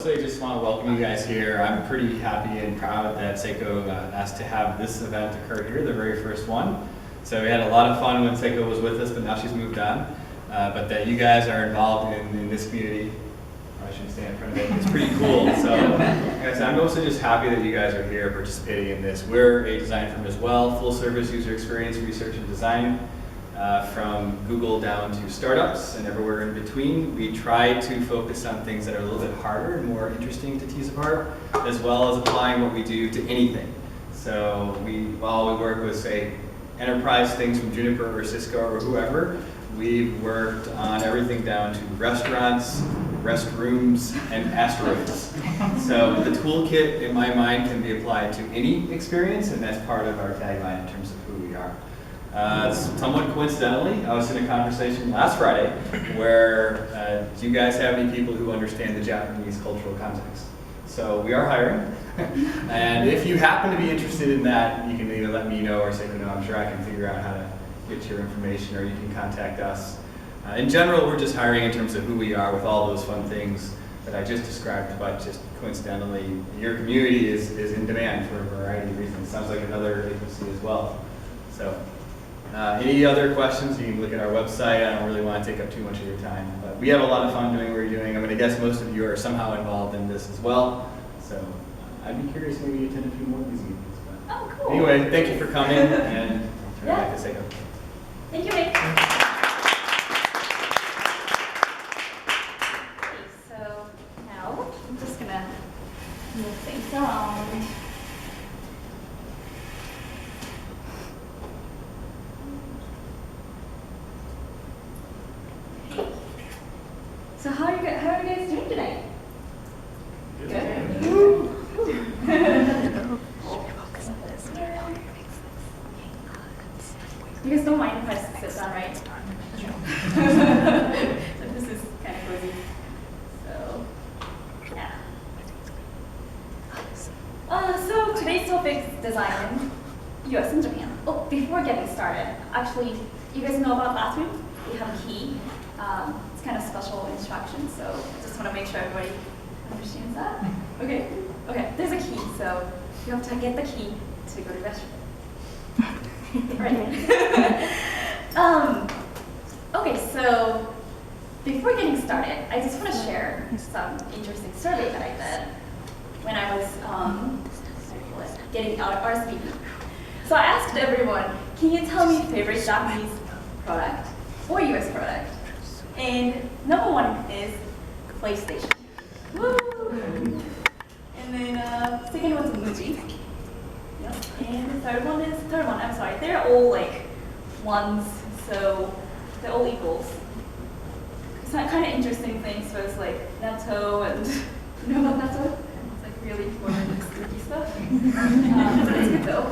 So I just want to welcome you guys here. I'm pretty happy and proud that Seiko asked to have this event occur here, the very first one. So we had a lot of fun when Seiko was with us, but now she's moved on. But that you guys are involved in this community, I shouldn't stand in front of it, it's pretty cool. So like I said, I'm also just happy that you guys are here participating in this. We're a design firm as well, full service user experience, research and design. From Google down to startups and everywhere in between. We try to focus on things that are a little bit harder and more interesting to tease apart, as well as applying what we do to anything. So while we work with, say, enterprise things from Juniper or Cisco or whoever, we've worked on everything down to restaurants, restrooms, and asteroids. So the toolkit, in my mind, can be applied to any experience, and that's part of our tagline in terms of who we are. Somewhat coincidentally, I was in a conversation last Friday where do you guys have any people who understand the Japanese cultural context? So we are hiring, and if you happen to be interested in that, you can either let me know or say, no, I'm sure I can figure out how to get your information, or you can contact us. In general, we're just hiring in terms of who we are with all those fun things that I just described, but just coincidentally, your community is in demand for a variety of reasons. Sounds like another agency as well. So. Any other questions, you can look at our website. I don't really want to take up too much of your time, but we have a lot of fun doing what we're doing. I'm going to guess most of you are somehow involved in this as well. So I'd be curious maybe to attend a few more of these meetings. But oh, cool. Anyway, thank you for coming, and I'll turn it back to Seiko. Thank you, Nick. Okay, so now I'm just going to move things around. So how are you guys doing today? Good. You guys don't mind if I sit down, right? So this is kind of cozy. So yeah. So today's topic is design in US and Japan. Oh, before getting started, actually, you guys know about bathroom? We have a key. It's kind of special instructions, so I just want to make sure everybody understands that. Okay, there's a key, so you have to get the key to go to the restroom. Right. Okay, so before getting started, I just want to share some interesting survey that I did when I was getting out RSVP. So I asked everyone, can you tell me favorite Japanese product or US product? And number one is PlayStation. Woo! And then second one's Muji. Yep. And the third one, I'm sorry, they're all like ones, so they're all equals. It's not kind of interesting things, so it's like natto and, you know about natto? It's like really foreign, sticky stuff. But it's good though.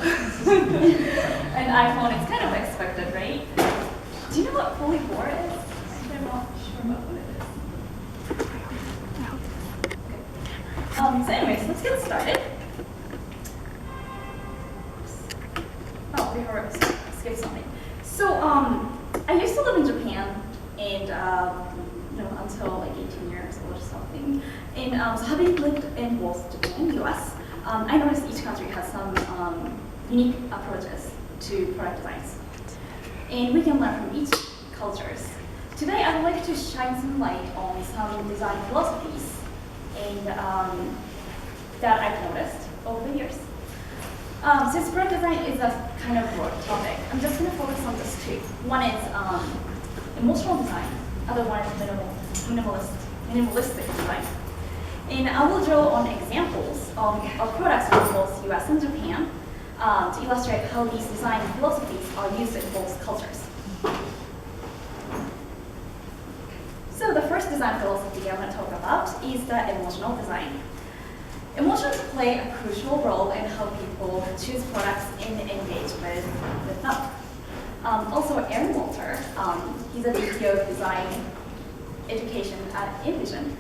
And iPhone, it's kind of expected, right? Do you know what fully 4 is? I'm not sure about what it is. Okay. So anyways, let's get started. Oh, before I skip something. So I used to live in Japan, and until like 18 years old or something. And so having lived in both Japan and US, I noticed each country has some unique approaches to product designs. And we can learn from each cultures. Today, I would like to shine some light on some design philosophies and that I've noticed over the years. Since product design is a kind of broad topic, I'm just going to focus on this two. One is emotional design, other one is minimalistic design. And I will draw on examples of products from both US and Japan to illustrate how these design philosophies are used in both cultures. So the first design philosophy I'm going to talk about is the emotional design. Emotions play a crucial role in how people choose products and engage with them. Also, Aaron Walter, he's a VP of Design Education at Envision,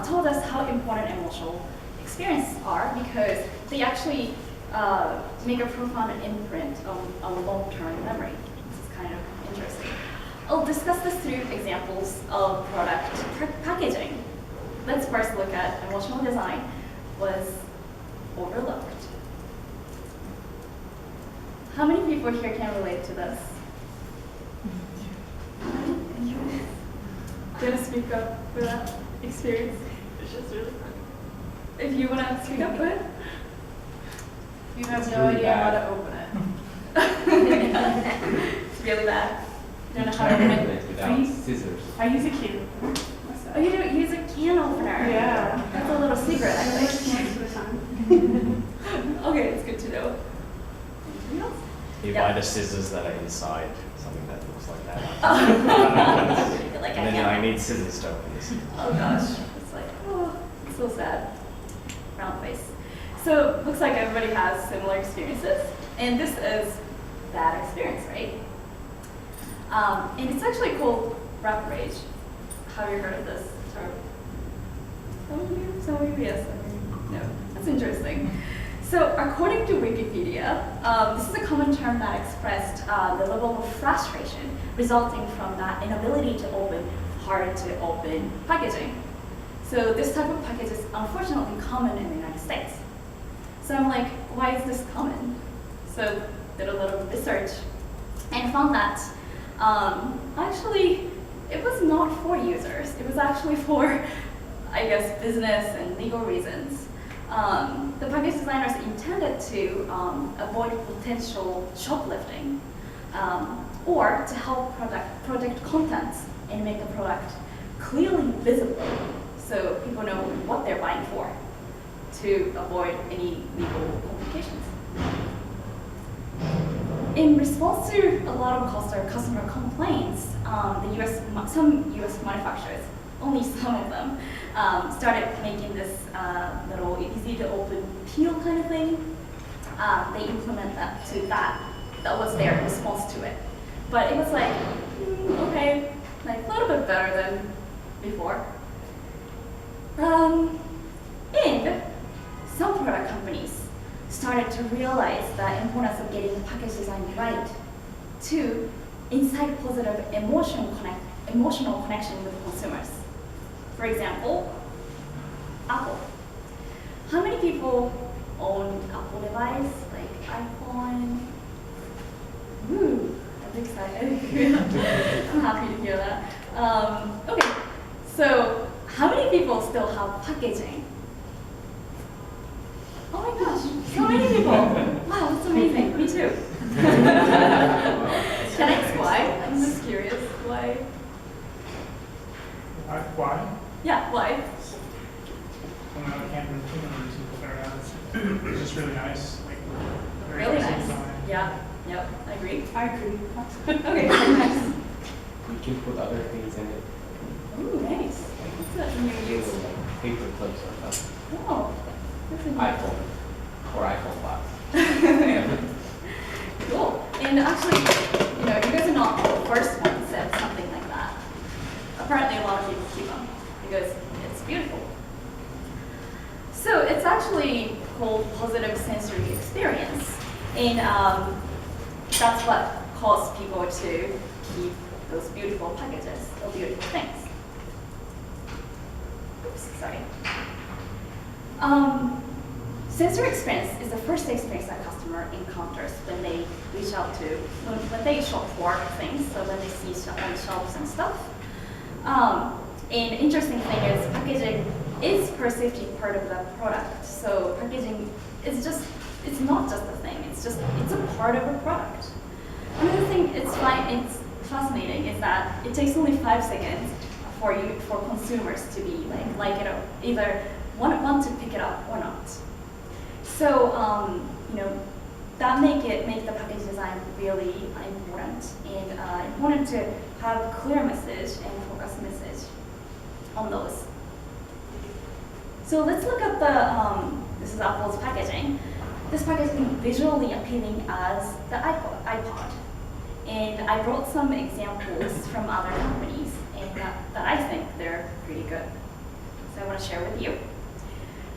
told us how important emotional experiences are because they actually make a profound imprint on long-term memory. This is kind of interesting. I'll discuss this through examples of product packaging. let's first look at emotional design was overlooked. How many people here can relate to this? Do you want to speak up for that experience? It's just really fun. If you want to speak up, go ahead. You have It's no really idea bad. how to open it. It's really bad. Don't know how to open it. Without scissors. I use a key. Oh, you don't use a can opener? Yeah. That's a little secret, I think. Most of the time. Okay, it's good to know. Anything else? You Yeah. buy the scissors that are inside something that looks like that. Like And then I I can. need scissors to open this. Oh gosh, it's like, oh, it's so sad. Round face. So looks like everybody has similar experiences, and this is bad experience, right? And it's actually called rapid rage. Have you heard of this term? Some of you, yes. No, that's interesting. So according to Wikipedia, this is a common term that expressed the level of frustration resulting from that inability to open hard to open packaging. So this type of package is unfortunately common in the United States. So I'm like, why is this common? So did a little research and found that actually it was not for users. It was actually for, I guess, business and legal reasons. The package designers intended to avoid potential shoplifting or to help protect contents and make the product clearly visible so people know what they're buying for to avoid any legal complications. In response to a lot of customer complaints, some US manufacturers, only some of them, started making this little easy to open peel kind of thing. They implement that to that. That was their response to it. But it was like, okay, like a little bit better than before. And some product companies started to realize the importance of getting the package design right to incite positive emotional connection with consumers. For example, Apple. How many people own Apple device, like iPhone? Woo, I'm excited. I'm happy to hear that. Okay, so how many people still have packaging? Oh my gosh, so many people. Wow, that's amazing. Me too. Can I ask why? I'm just curious. Why? Why? Yeah, why? Well, no, I can't really think of a reason for that. It's just really nice. Like, very Really nice nice. design. Yeah, yep, I agree. I agree. Okay, very nice. You can put other things in it, Ooh, nice. What's that you use? like paper clips or something. Oh, that's interesting. iPhone or iPhone box. Cool. And actually, you know, you guys are not the first one who said something like that. Apparently, a lot of people keep them because it's beautiful. So it's actually called positive sensory experience, and that's what caused people to keep those beautiful packages or beautiful things. Oops, sorry. Sensory experience is the first experience that customer encounters when they reach out to, when they shop for things, so when they see on shelves and stuff. And interesting thing is packaging is perceived to be part of the product. So packaging is just, it's not just a thing, it's a part of a product. Another thing it's fascinating is that it takes only 5 seconds for consumers to be like it or either want to pick it up or not. So you know, that make the package design really important and important to have clear message and focus message on those. So let's look at this is Apple's packaging. This packaging is visually appealing as the iPod. And I brought some examples from other companies and that I think they're pretty good. So I want to share with you.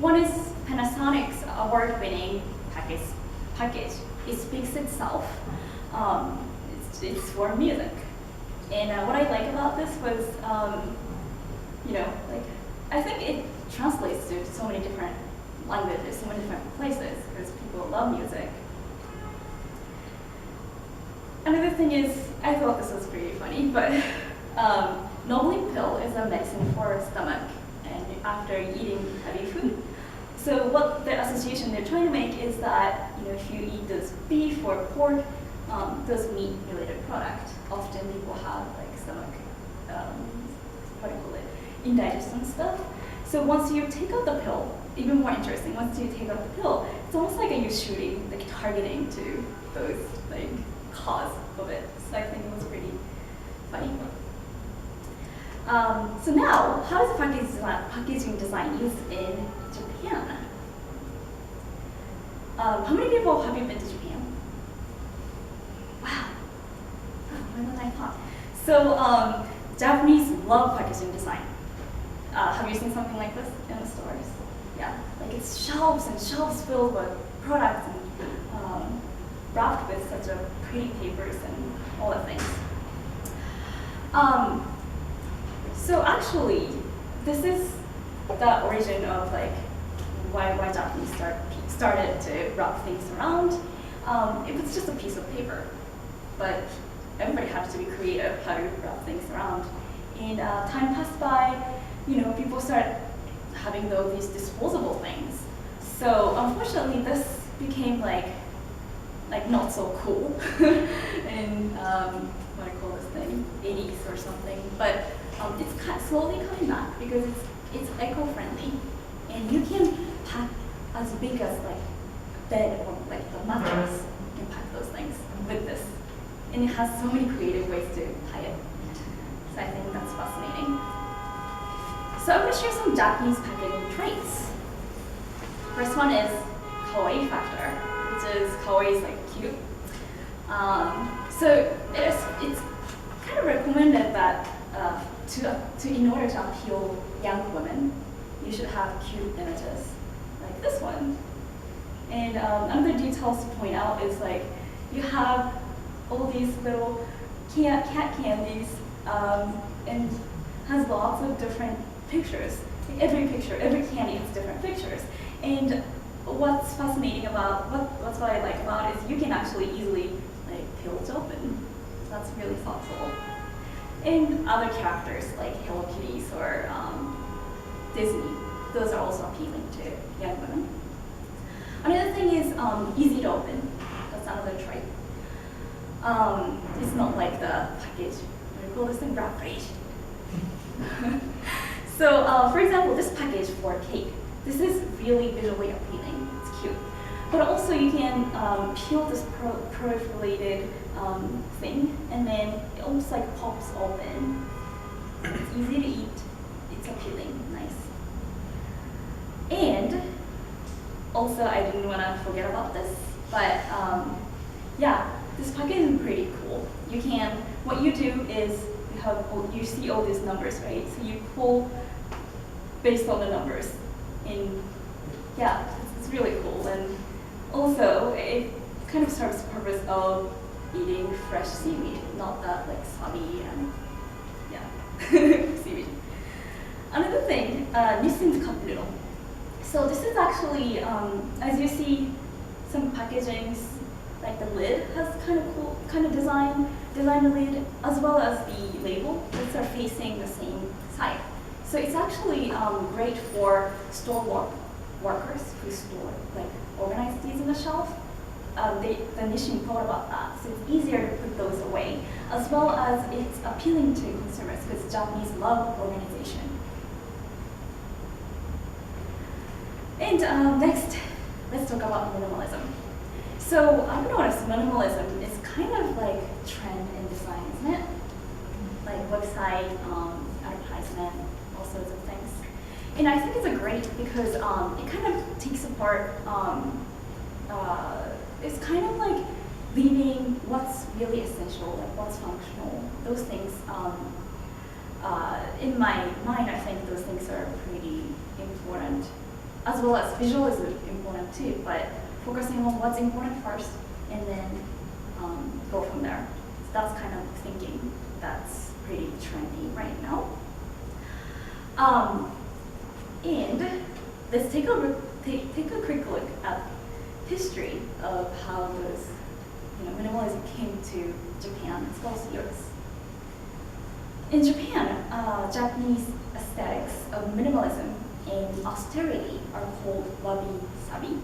One is Panasonic's award-winning package. It speaks itself. It's for music. And what I like about this was, you know, like I think it translates to so many different languages, so many different places, because people love music. Another thing is, I thought this was pretty funny, but normally pill is a medicine for stomach and after eating heavy food. So what the association they're trying to make is that if you eat those beef or pork, those meat-related products, often people have like stomach, what do you call it, indigestion stuff. So once you take out the pill, even more interesting, once you take out the pill, it's almost like you're shooting, like targeting to those like cause of it. So I think it was pretty funny. So now, how is packaging design used in Japan? How many people have you been to Japan? Wow, more than I thought. So Japanese love packaging design. Have you seen something like this in the stores? Yeah, like it's shelves and shelves filled with products and wrapped with such a pretty papers and all the things. So actually, this is the origin of like why Japanese started to wrap things around. It was just a piece of paper, but everybody had to be creative how to wrap things around. And time passed by, people started having these disposable things. So unfortunately, this became like not so cool in what I call this thing, 80s or something. But it's slowly coming back because it's eco-friendly, and you can pack as big as like bed or like the mattress. You can pack those things with this, and it has so many creative ways to tie it. So I think that's fascinating. So I'm going to share some Japanese packaging traits. First one is kawaii factor, which is kawaii is like cute. So it's kind of recommended that in order to appeal young women, you should have cute images like this one. And another details to point out is like you have all these little cat candies and has lots of different pictures. Every candy has different pictures. And what's fascinating about what's what I like about is you can actually easily like peel it open. That's really thoughtful. And other characters like Hello Kitties or Disney, those are also appealing to young women. Another thing is easy to open. That's another trait. It's not like the package. What do you call this thing? Wrap page. So, for example, this package for cake. This is really visually appealing. It's cute. But also you can peel this proliferated thing, and then it almost like pops open. It's easy to eat. It's appealing, nice. And also, I didn't want to forget about this, but yeah, this package is pretty cool. What you do is you see all these numbers, right? So you pull based on the numbers. And yeah, it's really cool. And also, it kind of serves the purpose of eating fresh seaweed, not that like soggy and yeah, seaweed. Another thing, Nissin's cup noodle. So this is actually, as you see, some packagings, like the lid has kind of cool, design the lid, as well as the label. These are facing the same side. So it's actually great for store workers who organize these in the shelf. The Nissin thought about that, so it's easier to put those away, as well as it's appealing to consumers because Japanese love organization. And next, let's talk about minimalism. So I've noticed minimalism is kind of like trend in design, isn't it? Like website, advertisement, all sorts of things. And I think it's great because it kind of takes apart, it's kind of like leaving what's really essential, like what's functional, those things. In my mind, I think those things are pretty important, as well as visual is important too, but focusing on what's important first and then go from there. So that's kind of thinking that's pretty trendy right now. And let's take a quick look at history of how those minimalism came to Japan as well as Europe. In Japan, Japanese aesthetics of minimalism and austerity are called wabi-sabi.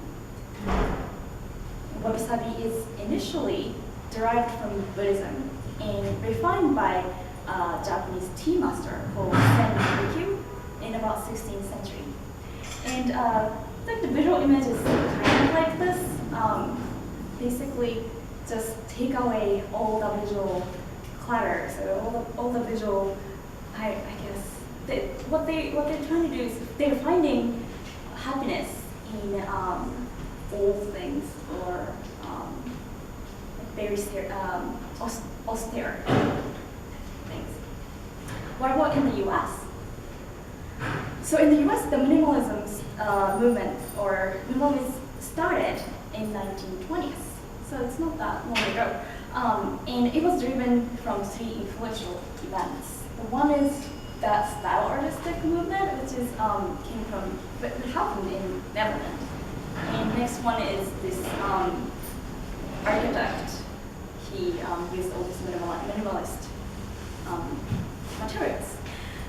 Wabi-sabi is initially derived from Buddhism and refined by a Japanese tea master called Sen Rikyu in about 16th century. And the visual image is kind of like this. Basically, just take away all the visual clutter, so all the visual, I guess, what they're trying to do is they're finding happiness in old things or very austere things. What about in the U.S.? So in the U.S., the minimalism movement or minimalism started in 1920s. So it's not that long ago. And it was driven from three influential events. The one is that style artistic movement, which is it happened in Netherlands. And next one is this architect. He used all these minimalist materials.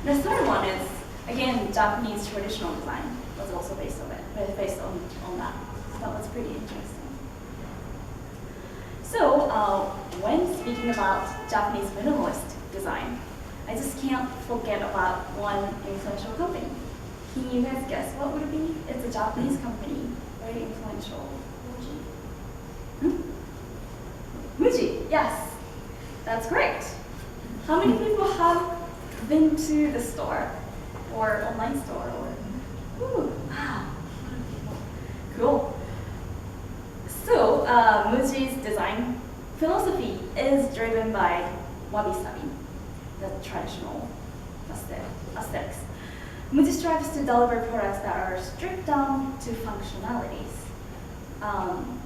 The third one is, again, Japanese traditional design was also based on that. So that was pretty interesting. So when speaking about Japanese minimalist design, I just can't forget about one influential company. Can you guys guess what would it be? It's a Japanese company, very influential. Muji, yes, that's correct. How many people have been to the store or online store? Ooh, wow, cool. So Muji's design philosophy is driven by wabi-sabi, the traditional aesthetics. Muji strives to deliver products that are stripped down to functionalities.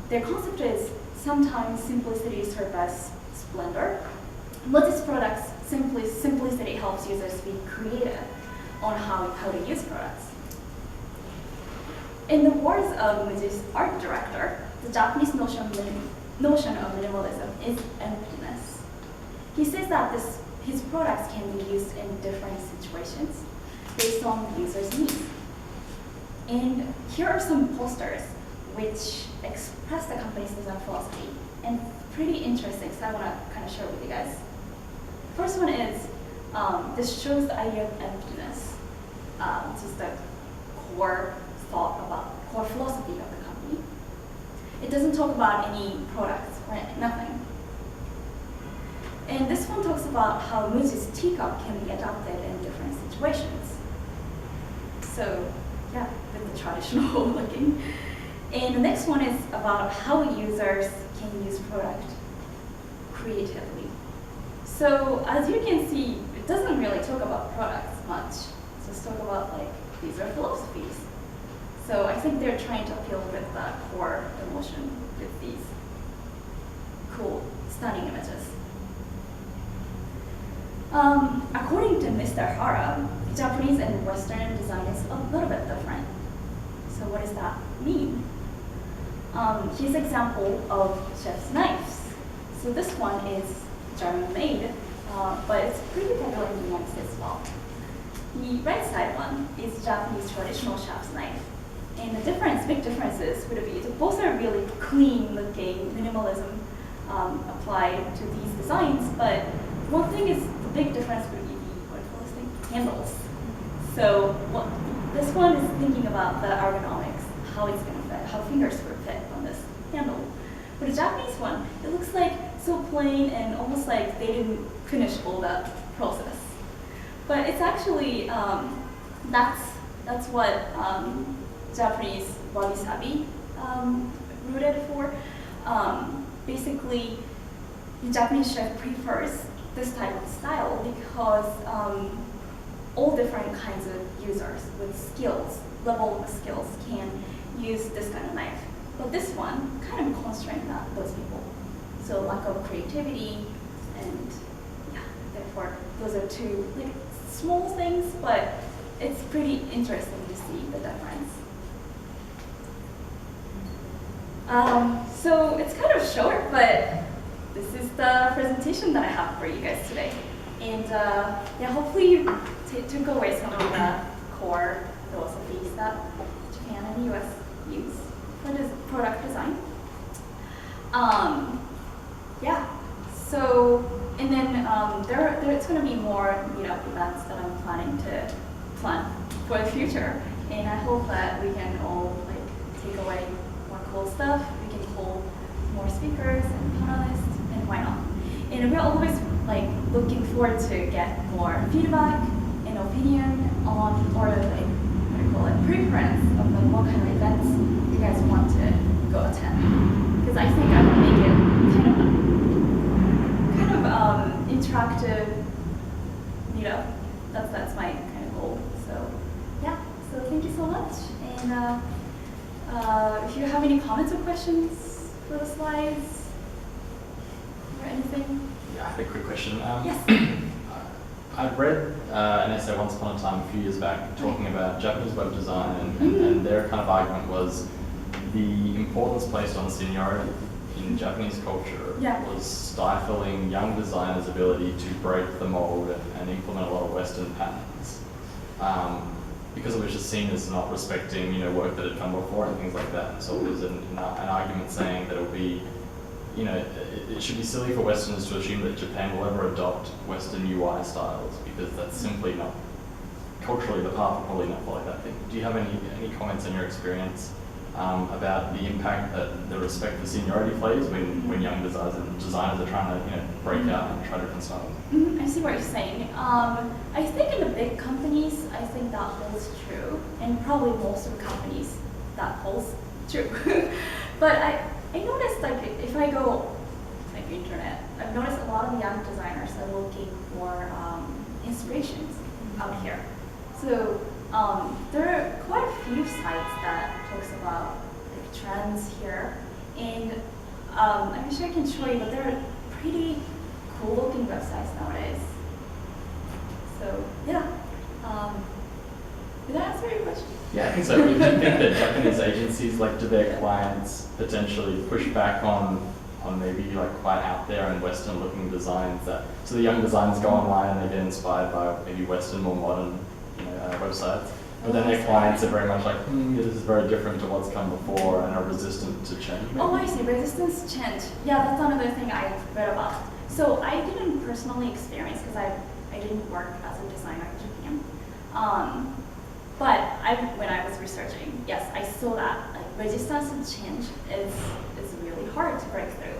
Their concept is sometimes simplicity surpasses splendor. Muji's products simplicity helps users be creative on how to use products. In the words of Muji's art director, the Japanese notion of minimalism is emptiness. He says that his products can be used in different situations based on the user's needs. And here are some posters which express the company's design philosophy, and pretty interesting, so I want to kind of share with you guys. First one is, this shows the idea of emptiness, which is the core philosophy of the company. It doesn't talk about any products or nothing. And this one talks about how Muji's teacup can be adapted in different situations. So, yeah, with the traditional looking. And the next one is about how users can use product creatively. So, as you can see, it doesn't really talk about products much. It's just talk about these are philosophies. So I think they're trying to appeal with that core emotion with these cool, stunning images. According to Mr. Hara, Japanese and Western design is a little bit different. So what does that mean? Here's an example of chef's knives. So this one is German-made, but it's pretty popular in the United States as well. The right side one is Japanese traditional chef's knife. And the big differences would be that both are really clean looking, minimalism applied to these designs, but one thing is the big difference would be the handles. So this one is thinking about the ergonomics, how it's going to fit, how fingers would fit on this handle. But the Japanese one, it looks like so plain and almost like they didn't finish all that process. But it's actually, that's what Japanese wabi-sabi rooted for. Basically, the Japanese chef prefers this type of style because all different kinds of users with skills, level of skills, can use this kind of knife. But this one kind of constrains those people. So lack of creativity, and yeah, therefore those are two small things, but it's pretty interesting to see the difference. So it's kind of short, but this is the presentation that I have for you guys today. And yeah, hopefully you took away some of the core philosophies that Japan and the US use for this product design. Yeah, so, and then there's going to be more meetup events that I'm planning to plan for the future. And I hope that we can all take away more cool stuff. We can hold more speakers and panelists, and why not? And we're always looking forward to get more feedback and opinion on, or preference of what kind of events you guys want to go attend. Because I think I will make it kind of interactive meetup. That's my kind of goal. So yeah. So thank you so much. And if you have any comments or questions for the slides or anything. Yeah, I have a quick question. Yes. I'd read an essay once upon a time, a few years back, talking about Japanese web design, and their kind of argument was the importance placed on seniority in Japanese culture was stifling young designers' ability to break the mold and implement a lot of Western patterns. Because it was just seen as not respecting, work that had come before and things like that. And so it was an argument saying that it would be, it should be silly for Westerners to assume that Japan will ever adopt Western UI styles, because that's simply not, culturally the path will probably not follow that thing. Do you have any comments on your experience about the impact that the respect for seniority plays when young designers are trying to break out and try different styles? I see what you're saying. I think in the big companies, I think that holds true, and probably most of the companies that holds true. But I noticed if I go internet, I've noticed a lot of young designers are looking for inspirations out here. So there are quite a few sites that talks about trends here, and I'm sure I can show you, but they're pretty cool looking websites nowadays. So yeah, did that answer your question? Yeah, I think so. Do you think that Japanese agencies, do their clients potentially push back on maybe quite out there and Western looking designs so the young designers go online and they get inspired by maybe Western, more modern websites? But then their clients are very much this is very different to what's come before, and are resistant to change. Maybe? Oh, I see. Resistance to change. Yeah, that's another thing I read about. So I didn't personally experience, because I didn't work as a designer in Japan. But when I was researching, yes, I saw that resistance to change is really hard to break through.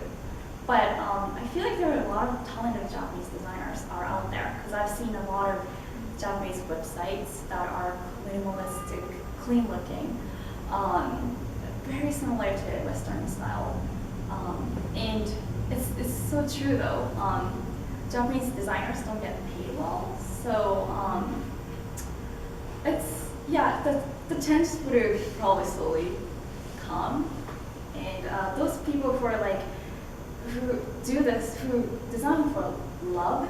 But I feel like there are a lot of talented Japanese designers are out there, because I've seen a lot of Japanese websites that are minimalistic, clean looking, very similar to Western style. And it's so true though. Japanese designers don't get paid well, so the change would probably slowly come. And those people who do this, who design for love,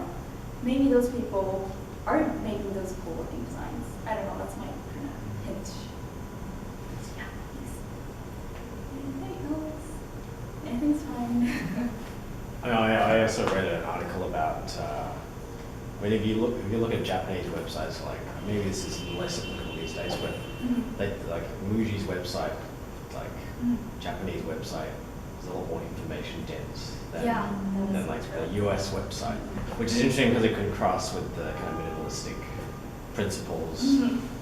maybe those people are making those cool looking designs. I don't know, that's my kind of hint. Yeah, thanks. Anything else? Anything's fine. I also read an article about, if you look at Japanese websites, maybe this is less applicable these days, but Muji's website, Japanese website, is a lot more information dense than the US website, which is interesting because it contrasts with the kind of minimalistic principles.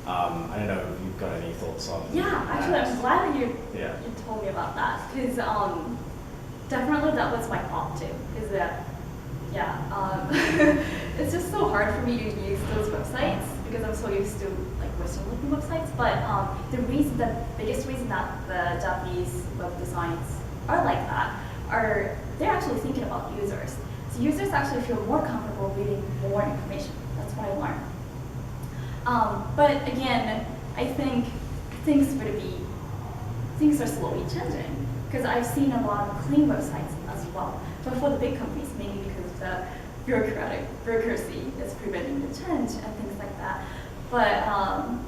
I don't know if you've got any thoughts on Yeah, actually, I'm glad you told me about that, because definitely that was my thought too. Is that it's just so hard for me to use those websites because I'm so used to Western looking websites. But the biggest reason that the Japanese web designs are like that are they're actually thinking about users. So users actually feel more comfortable reading more information. That's what I learned. But again, I think things are slowly changing, because I've seen a lot of clean websites as well. But for the big companies, maybe because the bureaucracy is preventing the change and things like that. But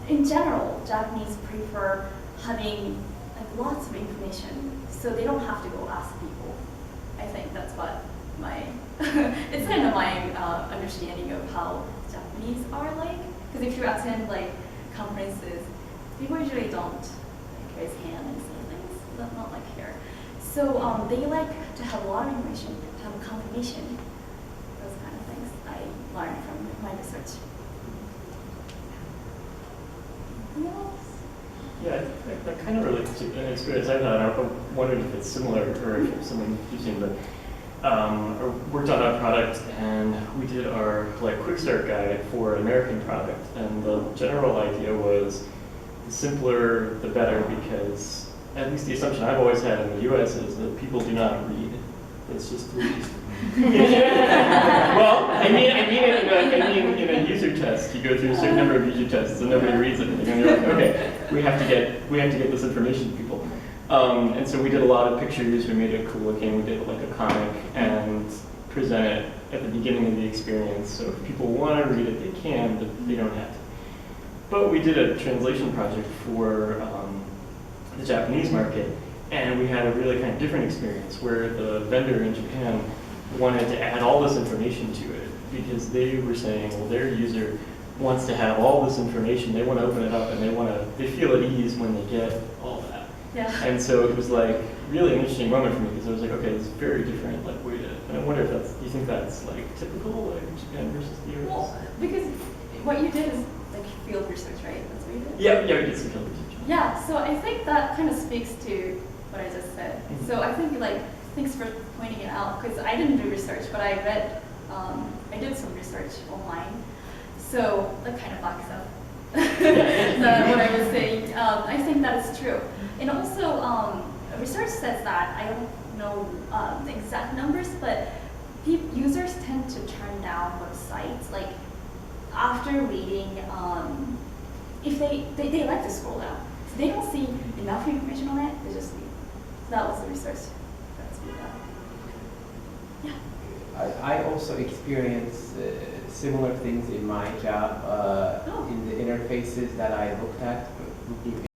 in general, Japanese prefer having like lots of information, so they don't have to go ask people. I think that's what my it's kind of my understanding of how Japanese are like. Because if you attend like conferences, people usually don't like raise hand and say things. Not like here. So they like to have a lot of information, to have a confirmation. Those kind of things I learned from my research. Anything else? Yeah, that kind of relates to an experience I've had. I'm wondering if it's similar or if someone you've seen, but I worked on a product and we did our like quick start guide for an American product, and the general idea was the simpler the better, because at least the assumption I've always had in the US is that people do not read. It's just too easy. Well, I mean in a user test, you go through a certain number of user tests and nobody reads anything, and you're like, okay, we have to get this information to people. And so we did a lot of pictures. We made it cool looking. We did like a comic and present it at the beginning of the experience. So if people want to read it, they can, but they don't have to. But we did a translation project for the Japanese market, and we had a really kind of different experience where the vendor in Japan wanted to add all this information to it because they were saying, well, their user wants to have all this information. They want to open it up and they feel at ease when they get all that. Yeah. And so it was like really an interesting moment for me because I was like, okay, it's very different like way to, and I wonder if that's, do you think that's like typical, like Japan versus the US? Well, because what you did is like field research, right? That's what you did? Yeah, we did some field research. Yeah, so I think that kind of speaks to what I just said. Mhm. So I think like, thanks for pointing it out, because I didn't do research, but I read, I did some research online. So that kind of backs up what I was saying. I think that is true. And also, research says that, I don't know the exact numbers, but users tend to turn down websites like after reading, if they like to scroll down. If they don't see enough information on it, they just leave. That was the research that's been done. Yeah. I also experienced similar things in my job in the interfaces that I looked at, looking